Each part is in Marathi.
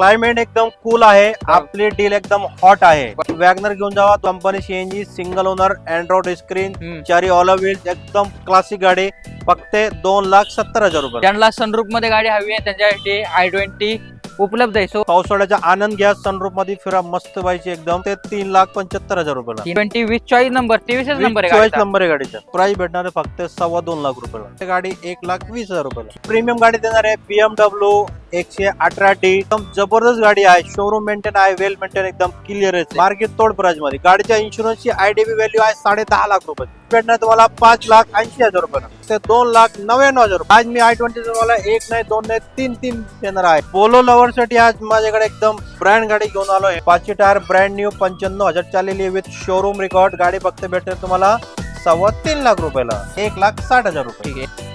क्लायमेट एकदम कूल आहे. आपली डील एकदम हॉट आहे. वॅगनर घेऊन जावा. Company CNG single owner android screen चारी ऑल व्हील एकदम क्लासिक गाडी फक्त 2,70,000 रुपये. ज्यांना सनरूफ मध्ये गाडी हवी आहे त्यांच्यासाठी i20 उपलब्ध आहे. सो पावसाळ्याचा आनंद घ्या. सनरूफ मध्ये फिरा मस्त पाहिजे एकदम. ते 3,75,000 रुपयाला. i20 with choice number 23 number आहे चॉईस गाडीचा. नंबर आहे गाडीचा. प्राइस भेटणार आहे फक्त 2.25 लाख रुपयाला. गाडी 1,20,000 रुपयाला. प्रीमियम गाडी देणार आहे BMW 118D. एकदम जबरदस्त गाडी आहे. शोरूम मेंटेन आहे. वेल मेंटेन एकदम क्लिअर आहे. मार्केट तोड प्राइस मध्ये. गाडीच्या इन्शुरन्सची IDV व्हॅल्यू आहे 10.5 लाख रुपये. भेटणार तुम्हाला 5,80,000 रुपये ते 2,99,000 रुपये. आज मी i20 तुम्हाला 1 नाही 2 नाही 3 देणार आहे. पोलो लवर साठी आज माझ्याकडे एकदम ब्रँड गाडी घेऊन आलोय. 5 टायर ब्रँड न्यू 95,000 चाललेली विथ शोरूम रेकॉर्ड. गाडी फक्त भेटते तुम्हाला 3.25 लाख रुपयाला. 1,60,000 रुपये. ठीक आहे.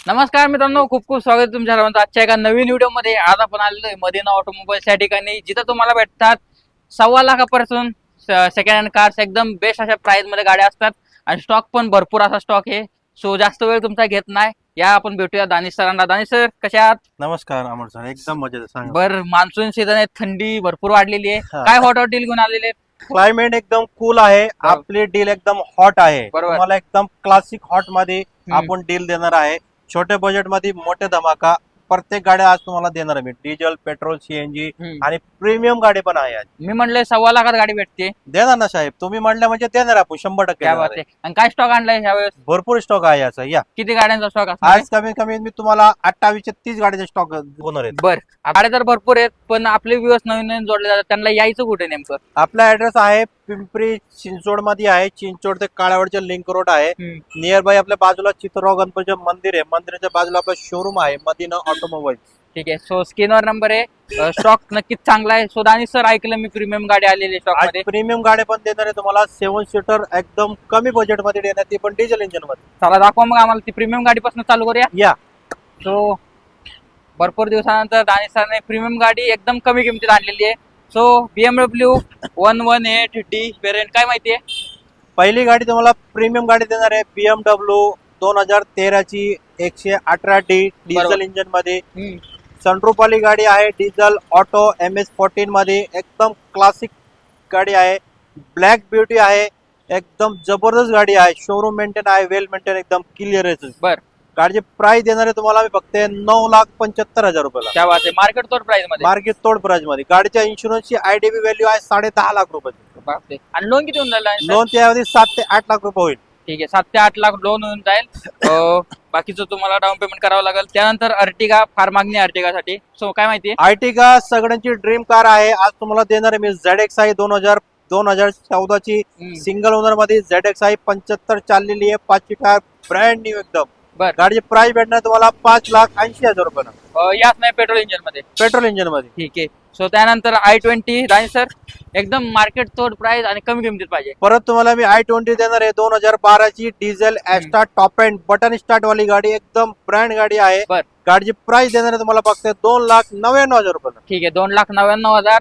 नमस्कार मित्रांनो, खूप खूप स्वागत तुमच्या सर्वांचं आजच्या एका नवीन व्हिडिओ मध्ये. आज आपण आलेलो आहे मदिना ऑटोमोबाईल्स या ठिकाणी, जिथं तुम्हाला भेटतात 1.25 लाखापासून सेकंड हँड कार्स. एकदम बेस्ट अशा प्राइस मध्ये गाड्या असतात आणि स्टॉक पण भरपूर असा स्टॉक आहे. सो जास्त वेळ तुमचा घेत नाही, या आपण भेटूया दानिश सरांना. दानिश सर कसे आहात? नमस्कार अमर सर, एकदम मजेत. सांगा. बर, मान्सून सीझन आहे, थंडी भरपूर वाढलेली आहे. काय हॉट डील घेऊन आलेले आहेत? क्लायमेट एकदम कूल आहे. आपली डील एकदम हॉट आहे. बरोबर. तुम्हाला एकदम क्लासिक हॉट मध्ये आपण डील देणार आहे. छोटे बजेट मध्ये मोठे धमाका. प्रत्येक गाड्या आज तुम्हाला देणार आहे मी. डिझेल, पेट्रोल, सीएनजी आणि प्रीमियम गाडी पण आहे आज. मी म्हणले 1.25 लाखात गाडी भेटते. देणार ना साहेब, तुम्ही म्हणलं म्हणजे देणार आपण 100% काय देणार बात आहे. आहे. आणि काय स्टॉक आणलाय यावेळेस? भरपूर स्टॉक आहे याचा. या किती गाड्यांचा स्टॉक असणार? आज कमीत कमी मी तुम्हाला 28 ते 30 गाडीचे स्टॉक होणार आहेत. बर, गाड्या तर भरपूर आहेत, पण आपले व्ह्यूअर्स नवीन नवीन जोडले जातात, त्यांना यायचं कुठे नेमकं? आपला ऍड्रेस आहे पिंपरी चिंचवड मध्ये आहे. चिंचवड ते काळावडच्या लिंक रोड आहे. नियर बाय आपल्या बाजूला चित्रराव गणपतीचे मंदिर आहे. मंदिराच्या बाजूला आपलं शोरूम आहे मदिना ऑटोमोबाईल. ठीक आहे. सो स्क्रीनवर नंबर आहे. स्टॉक नक्कीच चांगला आहे. सो दानिश सर, ऐकलं मी प्रीमियम गाडी आलेली स्टॉक आज मध्ये. प्रीमियम गाडी पण देणार आहे तुम्हाला 7 सीटर एकदम कमी बजेट मध्ये देणार. ती पण डिझेल इंजिन मध्ये. चला दाखवा मग आम्हाला ती प्रीमियम गाडीपासून चालू करूया. या सो भरपूर दिवसानंतर दानिश सरने प्रीमियम गाडी एकदम कमी किमतीत आणलेली आहे. सो BMW 118D वेरियंट, काय माहितीये? पहिली गाडी तुम्हाला प्रीमियम गाडी देणार आहे BMW 2013 ची 118D डिझेल इंजिन मध्ये. सनरूफ वाली गाडी आहे. डिझेल ऑटो MS14 मध्ये एकदम क्लासिक गाडी आहे. ब्लॅक ब्युटी आहे. एकदम जबरदस्त गाडी आहे. शोरूम मेंटेन आहे. वेल मेंटेन एकदम क्लिअर आहे. बर, गाडीची प्राइस देणार आहे तुम्हाला मी फक्त 9,75,000 रुपयाला. क्या बात आहे. मार्केट तोड प्राइस मध्ये. मार्केट तोड प्राइस मध्ये. गाडीच्या इन्शुरन्सची IDV व्हॅल्यू आहे 10.5 लाख रुपये. बापरे. आणि लोन किती होऊन जाईल? लोन त्यामध्ये 7 ते 8 लाख रुपये होईल. ठीक आहे, 7 ते 8 लाख लोन होऊन जाईल. बाकीचं तुम्हाला डाऊन पेमेंट करावं लागेल. त्यानंतर अर्टिगा, फार मागणी अर्टिगासाठी. सो काय माहितीये? अर्टिगा सगळ्यांची ड्रीम कार आहे. आज तुम्हाला देणार आहे मी ZXi 2014 ची सिंगल ओनर मध्ये. ZXi 75 चाललेली आहे. 5 टायर ब्रँड न्यू एकदम. बर, गाडीची प्राइस भेटणार तुम्हाला 5,80,000 रुपये. याच नाही पेट्रोल इंजिन मध्ये. पेट्रोल इंजिन मध्ये. ठीक आहे. सो त्यानंतर i20 दानिश सर, एकदम मार्केट तोड प्राइस आणि कमी किमतीत पाहिजे. परत तुम्हाला मी i20 देणार आहे 2012 ची diesel Asta top end button start वाली गाडी. एकदम ब्रँड गाडी आहे. बर, गाडीची प्राइस देणार आहे तुम्हाला फक्त 2,99,000 रुपये. ठीक आहे. 2,99,000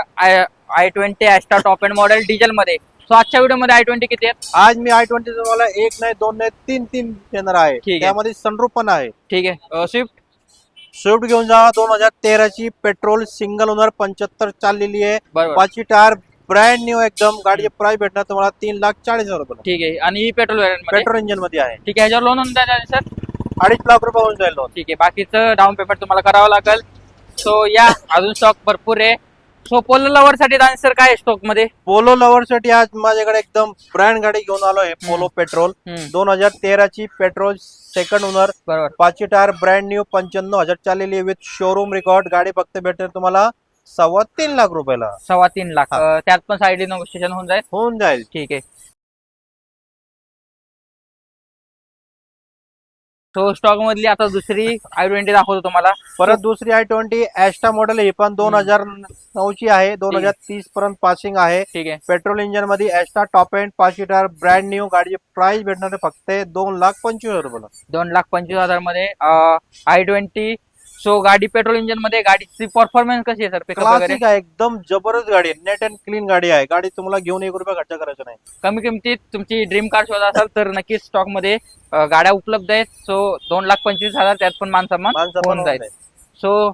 i20 Asta top end model diesel मध्ये. सो आजच्या व्हिडिओ मध्ये i20 किती आहेत? आज मी i20 तुम्हाला 1 नाही 2 नाही 3 देणार आहे. ठीक आहे. त्यामध्ये सनरूफ पण आहे. ठीक आहे. स्विफ्ट घेऊन जा. 2013 ची पेट्रोल सिंगल ओनर 75 चाललेली आहे. बरोबर. 5 टायर ब्रँड न्यू एकदम. गाडीची प्राइस भेटणार तुम्हाला 3,40,000 रुपये. ठीक आहे. आणि ही पेट्रोल व्हेरियंट मध्ये. पेट्रोल इंजिन मध्ये आहे. ठीक आहे. ह्याच्यावर लोन होऊन जाईल सर? 2.5 लाख रुपये होऊन जाईल लोन. ठीक आहे. बाकीचं डाऊन पेमेंट तुम्हाला करावं लागेल. सो या, अजून स्टॉक भरपूर आहे. सो पोलो लवर साठी दानिश सर काय स्टॉक मध्ये? पोलो लवर साठी आज माझ्याकडे एकदम ब्रँड गाडी घेऊन आलो आहे. पोलो पेट्रोल 2013 ची पेट्रोल सेकंड ओनर. बरोबर. 5 टायर ब्रँड न्यू 95,000 चाललेली आहे विथ शोरूम रेकॉर्ड. गाडी फक्त भेटेल तुम्हाला 3.25 लाख रुपयाला. 3.25 लाख. त्यात पण साइड नेगोशिएशन होऊन जाईल. ठीक आहे. सो स्टॉक मधली आता दुसरी i20 दाखवतो तुम्हाला. परत दुसरी i20 ऍस्टा मॉडेल. ही पण 2009 ची आहे. 2030 पर्यंत पासिंग आहे. ठीक आहे. पेट्रोल इंजिन मध्ये Asta top end 5 seater brand new. गाडीची प्राइस भेटणार फक्त 2,25,000 रुपयाला. 2,25,000 मध्ये i20. सो गाडी पेट्रोल इंजिन मध्ये, गाडीची परफॉर्मन्स कशी आहे सर, पिकअप वगैरे? क्लासिक आहे, एकदम जबरदस्त गाडी आहे, नेट अँड क्लीन गाडी आहे. गाडी तुम्हाला घेऊन 1 रुपया खर्च करायचा नाही. कमी किमतीत तुमची ड्रीम कार शोधा असाल तर नक्कीच स्टॉक मध्ये गाड्या उपलब्ध आहेत. सो 2,25,000 त्यात पण मानसन्मान होऊन जाईल. सो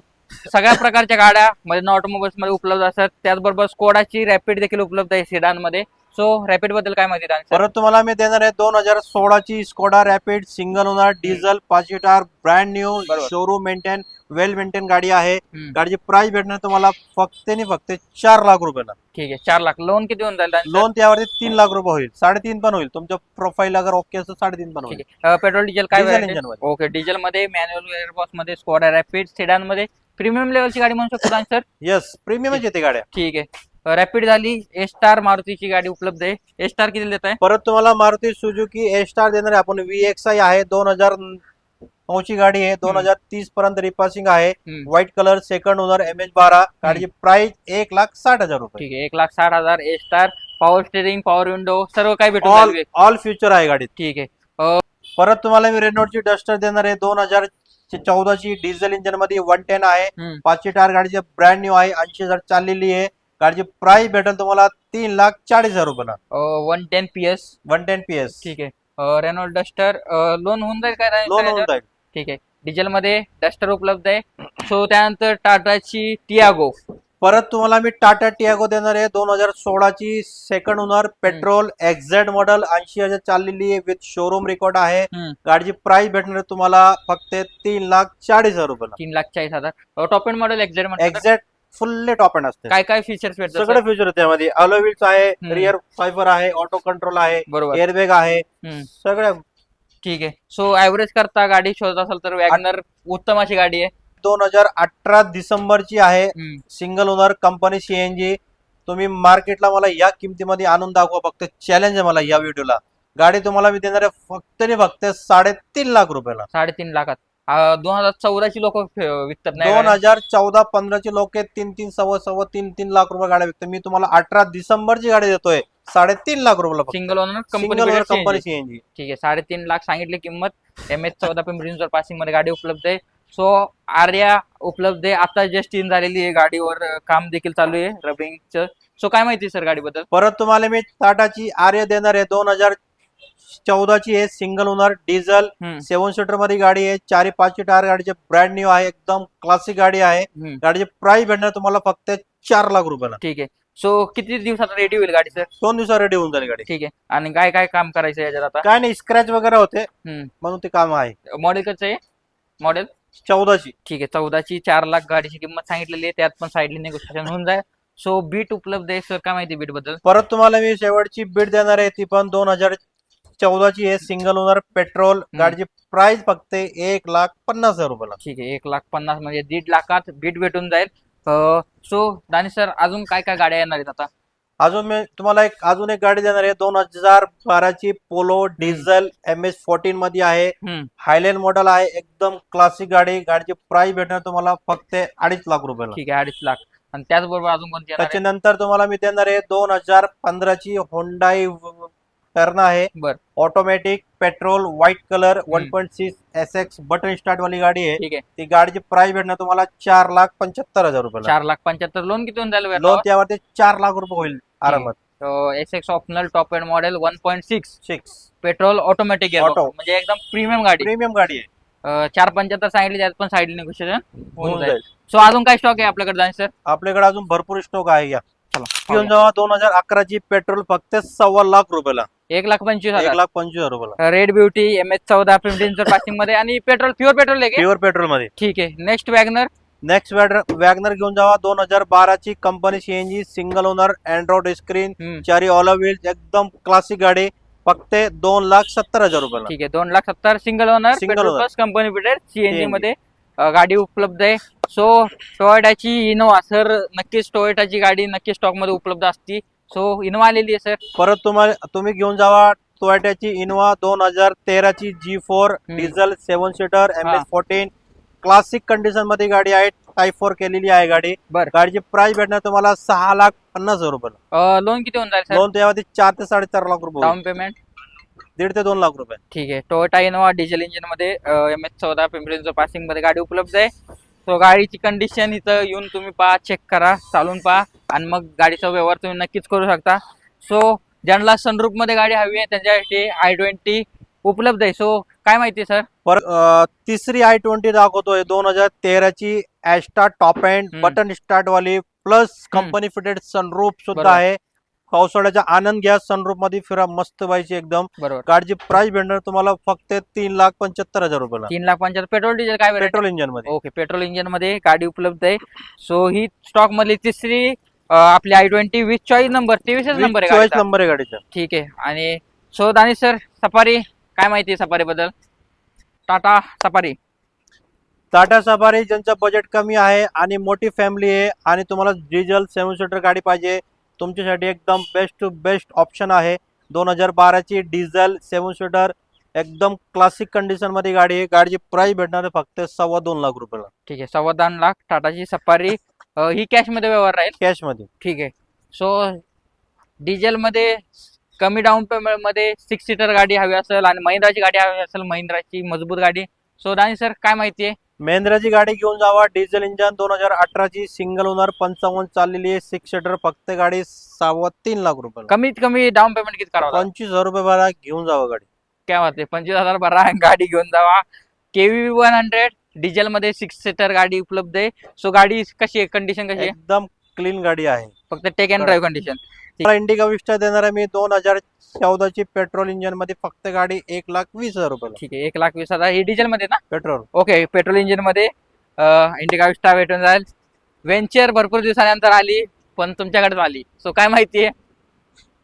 सगळ्या प्रकारच्या गाड्या मदीना ऑटोमोबाईल्स मध्ये उपलब्ध असतात. त्याचबरोबर स्कोडाची रॅपिड देखील उपलब्ध आहे सेडान मध्ये. सो रॅपिड बद्दल काय माहिती द्याल? परत तुम्हाला मी देणार आहे 2016 ची Skoda Rapid single owner diesel 5 seater brand new showroom maintain well maintain गाडी आहे. गाडीची प्राइस भेटणार तुम्हाला फक्त 4 लाख रुपयाला. ठीक आहे, 4 लाख. लोन किती होऊन जाईल? लोन त्यावरती 3 लाख रुपये होईल, 3.5 पण होईल. तुमच्या प्रोफाईल अगर ओके असेल 3.5 पण होईल. पेट्रोल डिझेल काय इंजिन मध्ये. ओके, डिझेल मध्ये, मॅन्युअल एअरबॉक्स मध्ये, स्कोडा रॅपिड सेडान मध्ये प्रीमियम लेवलची गाडी म्हणू शकतो सर? येस, प्रीमियमच येते गाड्या. ठीक आहे. रॅपिड झाली. ए स्टार मारुतीची गाडी उपलब्ध आहे. ए स्टार किती देत आहे? परत तुम्हाला मारुती सुझुकी ए स्टार देणार आहे आपण. VXI आहे, 2009 ची गाडी आहे, 2030 पर्यंत रिपासिंग आहे. White colour, second owner, MH12. गाडीची प्राइस 1,60,000 रुपये. ठीक आहे, 1,60,000. A star, power steering, power window, सर्व काही भेटून ऑल फ्युचर आहे गाडीत. ठीक आहे. परत तुम्हाला मी रेनॉल्टची डस्टर देणार आहे, 2014 ची डिझेल इंजिन मध्ये 110 आहे, 5 सीटर. गाडीची ब्रँड न्यू आहे, 80,000 चाललेली आहे. गाडीची प्राइस भेटेल तुम्हाला 3,40,000 रुपयाला. 110 PS. ठीक आहे. रेनॉल्ट डस्टर लोन होऊन जाईल काय? लोन होऊन जाईल. ठीक आहे. डिझेल मध्ये डस्टर उपलब्ध आहे. सो त्यानंतर टाटाची टियागो. परत तुम्हाला मी टाटा टियागो देणार आहे, 2016 ची second owner petrol exact model, 80,000 चाललेली आहे, विथ शोरूम रेकॉर्ड आहे. गाडीची प्राइस भेटणार आहे तुम्हाला फक्त 3,40,000 रुपयाला. 3,40,000. Top end model exact fully top end असते. काय काय फीचर्स भेटतात? सगळे फीचर आहे त्यामध्ये. अलॉय व्हील्स आहे, रिअर फायबर आहे, ऑटो कंट्रोल आहे, एअरबॅग आहे, सगळ्या. ठीक आहे. सो ऍव्हरेज करता गाडी शोधत असाल तर वॅगनर उत्तम अशी गाडी आहे. 2018 डिसेंबरची आहे, सिंगल ओनर कंपनी CNG. तुम्ही मार्केटला मला या किमतीमध्ये आणून दाखवा, फक्त चॅलेंज आहे मला या व्हिडिओला. गाडी तुम्हाला मी देणार आहे फक्त 3.5 लाख रुपयाला. 3.5 लाखात. 2014 ची लोक विकतात नाही? 2014-15 ची लोक 3-3 लाख रुपये गाड्या विकतात. मी तुम्हाला 18 डिसेंबरची गाडी देतोय 3.5 लाख रुपयाला. Single owner company CNG. ठीक आहे, 3.5 लाख सांगितली किंमत. MH14 पिंपरी चिंचवड पासिंग मध्ये गाडी उपलब्ध आहे. सो आर्या उपलब्ध आहे, आता जस्ट इन झालेली आहे, गाडीवर काम देखील चालू आहे रबिंगचं. सो काय माहिती सर गाडीबद्दल? परत तुम्हाला मी टाटाची आर्या देणार आहे, 2014 ची आहे, सिंगल ओनर डिझेल 7 सीटर मध्ये गाडी आहे, 4-5 सीटर. गाडीचे ब्रँड न्यू आहे, एकदम क्लासिक गाडी आहे. गाडीची प्राइस भेटणार तुम्हाला फक्त 4 लाख रुपयाला. ठीक आहे. सो किती दिवसात रेडी होईल गाडी सर? 2 दिवसात रेडी होऊन जाईल गाडी. ठीक आहे. आणि काय काय काम करायचं याच्यात आता? काय नाही, स्क्रॅच वगैरे होते म्हणून ते काम आहे. मॉडेल कसं आहे? मॉडेल 14 ची. ठीक आहे, 14 ची 4 लाख गाडीची किंमत सांगितलेली आहे. त्यात पण साईडली नेगोशिएशन होऊन जाईल. सो बीट उपलब्ध आहे. सर काय माहिती बीट बद्दल? परत तुम्हाला मी शेवटची बीट देणार आहे, ती पण 2014 ची आहे, सिंगल ओनर पेट्रोल. गाडीची प्राइस फक्त 1,50,000 रुपयाला. ठीक आहे, 1,50,000 म्हणजे 1.5 लाखात बीट भेटून जाईल. सो दानिश सर अजून काय काय गाड्या येणार आहेत आता? अजून मी तुम्हाला अजून एक गाडी देणार आहे, 2012 ची पोलो डिझेल MH14 मध्ये आहे, हायलँड मॉडेल आहे, एकदम क्लासिक गाडी. गाडीची प्राइस भेटणार तुम्हाला फक्त 2.5 लाख रुपयाला. ठीक आहे, 2.5 लाख. आणि त्याचबरोबर अजून कोणती? त्याच्यानंतर तुम्हाला मी देणार आहे 2015 ची होंडाई टर्ना आहे, automatic petrol white colour 1.6 SX button start वाली गाडी आहे. ठीक आहे. ती गाडीची प्राइस भेटणार तुम्हाला 4,75,000 रुपयाला. 4,75,000. लोन किती होऊन जाईल? लोन त्यावरती 4 लाख रुपये होईल आरामात. SX optional top end model 1.6 petrol automatic म्हणजे एकदम प्रीमियम गाडी आहे. 4,75,000 सांगितली, त्यात पण साईड नेगोशिएशन होऊन जाईल. सो अजून काय स्टॉक आहे आपल्याकडे दानिश सर? आपल्याकडे अजून भरपूर स्टॉक आहे. या घेऊन जावा. 2011 ची पेट्रोल फक्त 1.25 लाख रुपयाला. 1,25,000 रुपयाला. Red beauty MH14 Pimpri Chinchwad passing मध्ये आणि पेट्रोल प्युअर पेट्रोल आहे. प्युअर पेट्रोल मध्ये. ठीक आहे. नेक्स्ट वॅगनर घेऊन जावा. 2012 ची company CNG single owner android screen 4 alloy wheels, एकदम क्लासिक गाडी, फक्त 2,70,000 रुपयाला. ठीक आहे, 2,70,000 single owner company fitted CNG मध्ये गाडी उपलब्ध आहे. सो टोयोटाची इनोवा सर, नक्कीच टोयोटाची गाडी नक्की स्टॉक मध्ये उपलब्ध असती. सो इनोवा आलेली आहे सर. परत तुम्ही घेऊन जावा टोयोटाची इनोवा 2013 ची G4 diesel 7 seater MH14, classic condition मध्ये गाडी आहे, टाइप 4 केलेली आहे गाडी. गाडीची प्राइस भेटणार तुम्हाला 6,50,000 रुपयाला. लोन किती होऊन जाईल? लोन त्यावरती 4 ते 4.5 लाख रुपये. डाऊन पेमेंट 1.5 ते 2 लाख रुपये. ठीक आहे. टोयोटा इनोवा डिझेल इंजिन मध्ये MH14 पिंपरी चिंचवड पासिंग मध्ये गाडी उपलब्ध आहे. सो गाडीची कंडिशन इथं येऊन तुम्ही पहा, चेक करा, चालून पहा आणि मग गाडीचा व्यवहार तुम्ही नक्कीच करू शकता. सो ज्यांना सनरूफ मध्ये गाडी हवी आहे त्यांच्यासाठी i20 उपलब्ध आहे. सो काय माहिती सर? तिसरी i20 दाखवतोय 2013ची Asta top end button start वाली प्लस कंपनी फिटेड सनरूफ सुद्धा बरोबर. आहे. पावसाळ्याचा आनंद घ्या, सनरूफ मध्ये फिरा, मस्त पाहिजे एकदम. बरोबर. गाडीची प्राइस भेटणार तुम्हाला फक्त 3,75,000 रुपयाला. 3,75,000 पेट्रोल डिझेल काय variety? पेट्रोल इंजिन मध्ये. ओके, पेट्रोल इंजिन मध्ये गाडी उपलब्ध आहे. सो ही स्टॉक मधली तिसरी आपली i20 with choice number 23 number आहे चॉईस गाडीचा. नंबर आहे गाडीचा. ठीक आहे. आणि सो दानिश सर, सफारी काय माहिती आहे सफारी बद्दल? टाटा सफारी. टाटा सफारी ज्यांचं बजेट कमी आहे आणि मोठी फॅमिली आहे आणि तुम्हाला डिझेल 7 सीटर गाडी पाहिजे, तुमच्यासाठी एकदम बेस्ट टू बेस्ट ऑप्शन आहे. 2012ची डिझेल 7 सीटर एकदम क्लासिक कंडिशन मध्ये गाडी आहे. गाडीची प्राइस भेटणार आहे फक्त 2.25 लाख रुपयाला. ठीक आहे, 2.25 लाख टाटाची सफारी. ही कॅश मध्ये व्यवहार राहील. कॅश मध्ये. ठीक आहे. सो डिझेल मध्ये कमी डाऊन पेमेंट मध्ये 6 सीटर गाडी हवी असेल आणि महिंद्राची गाडी हवी असेल, महिंद्राची मजबूत गाडी. सो दानिश सर काय माहिती आहे? महिंद्राची गाडी घेऊन जावा. डिझेल इंजन 2018ची सिंगल ओनर 55 चाललेली आहे. 6 सीटर फक्त गाडी 3.25 लाख रुपयाला. कमीत कमी डाऊन पेमेंट किती करावं लागेल? 25,000 रुपये भरा, घेऊन जावा गाडी. काय वाटते? 25,000 भरा, गाडी घेऊन जावा. KV100 डिझेल मध्ये 6 सीटर गाडी उपलब्ध आहे. सो गाडी कशी आहे, कंडिशन कशी आहे? एकदम क्लीन गाडी आहे. फक्त टेक अँड ड्राईव्ह कंडिशन. मला इंडिका विस्टा देणार आहे मी 2014ची पेट्रोल इंजिन मध्ये फक्त गाडी 1,20,000 रुपयाला. ठीक आहे, 1,20,000 ही डिझेल मध्ये ना? पेट्रोल. ओके, पेट्रोल इंजिन मध्ये इंडिका विस्टा भेटून जाईल. वेंचर भरपूर दिवसानंतर आली पण तुमच्याकडेच आली. सो काय माहिती आहे?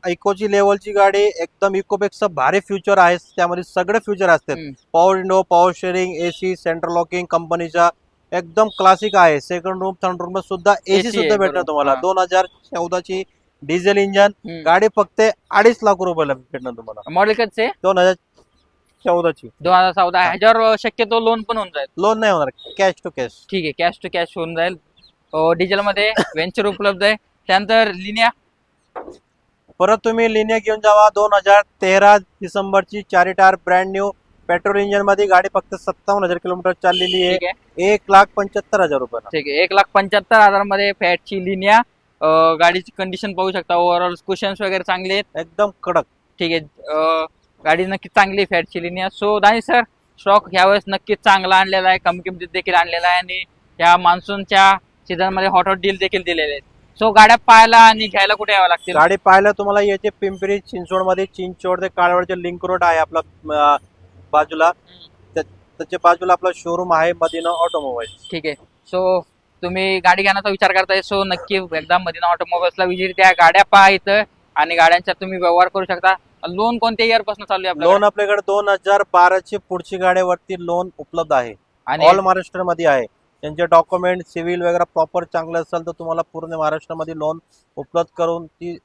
इकोची लेवलची गाडी एकदम इकोपेक्षा भारी फ्युचर आहे. त्यामध्ये सगळे फ्युचर असतात. Power window, power sharing, AC, central locking कंपनीचा एकदम क्लासिक आहे. सेकंड रूम, थर्ड रूम सुद्धा एसी सुद्धा भेटणार तुम्हाला. 2014ची डिझेल इंजन गाडी फक्त 2.5 लाख रुपयाला भेटणार तुम्हाला. मॉडेल कसे? 2014ची. 2014. ह्याच्यावर शक्यतो लोन पण होऊन जाईल? लोन नाही होणार, कॅश टू कॅश. ठीक आहे, कॅश टू कॅश होऊन जाईल. डिझेल मध्ये वेंचर उपलब्ध आहे. त्यानंतर लिनिया. परत तुम्ही लिनिया घेऊन जावा. 2013 डिसेंबरची 4 tyre brand new petrol engine मध्ये गाडी फक्त 57,000 किलोमीटर चाललेली आहे. 1,75,000 रुपयाला. ठीक आहे, 1,75,000 मध्ये फॅटची लिनिया. गाडीची कंडिशन पाहू शकता. ओव्हरऑल कुशन्स वगैरे चांगले आहेत, एकदम कडक. ठीक आहे. गाडी नक्की चांगली आहे, फॅटची लिनिया. सो दानिश सर, स्टॉक यावेळेस नक्कीच चांगला आणलेला आहे, कमी किमतीत देखील आणलेला आहे आणि या मान्सूनच्या सीझन मध्ये हॉट डील देखील दिलेले आहेत. सो गाड्या पाहायला आणि घ्यायला कुठे यावं लागतील? गाडी पाहायला तुम्हाला याचे पिंपरी चिंचवड मध्ये, चिंचवड ते काळवडचे लिंक रोड आहे आपला बाजूला. त्याच्या बाजूला आपला शोरूम आहे मदिना ऑटोमोबाईल. ठीक आहे. सो तुम्ही गाडी घेण्याचा विचार करताय, सो नक्की एकदा मदिना ऑटोमोबाईल्सला विजिट द्या. गाड्या पहा इथं आणि गाड्यांचा तुम्ही व्यवहार करू शकता. लोन कोणत्या इयर पासून चालू आहे? लोन आपल्याकडे 2012ची पुढची गाड्यावरती लोन उपलब्ध आहे. आणि ऑल महाराष्ट्र मध्ये आहे. त्यांचे डॉक्युमेंट सिव्हिल वगैरे प्रॉपर चांगले असेल तर तुम्हाला पूर्ण महाराष्ट्रामध्ये लोन उपलब्ध करून ती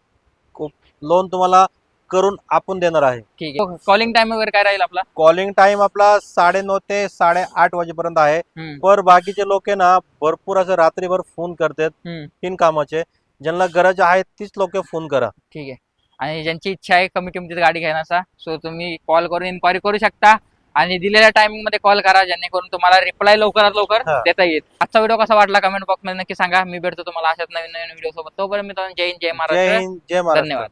लोन तुम्हाला करून आपण देणार आहे. ठीक आहे. कॉलिंग टाइम वगैरे काय राहील आपला? कॉलिंग टाइम आपला 9:30 ते 8:30 वाजेपर्यंत आहे. पर बाकीचे लोक आहे ना भरपूर असं रात्रीभर फोन करतात 3 कामाचे. ज्यांना गरज आहे तीच लोक फोन करा. ठीक आहे. आणि ज्यांची इच्छा आहे कमी किमतीत गाडी घेण्याचा, सो तुम्ही कॉल करून इन्क्वायरी करू शकता आणि दिलेल्या टायमिंग मध्ये कॉल करा, जेणेकरून तुम्हाला रिप्लाय लवकरात लवकर देता येईल. आजचा व्हिडिओ कसा वाटला कमेंट बॉक्स मध्ये नक्की सांगा. मी भेटतो तुम्हाला अशाच नवीन नवीन व्हिडिओ सोबत. तोपर्यंत मित्रांनो, जय हिंद, जय महाराष्ट्र. जय हिंद, जय महाराष्ट्र. धन्यवाद.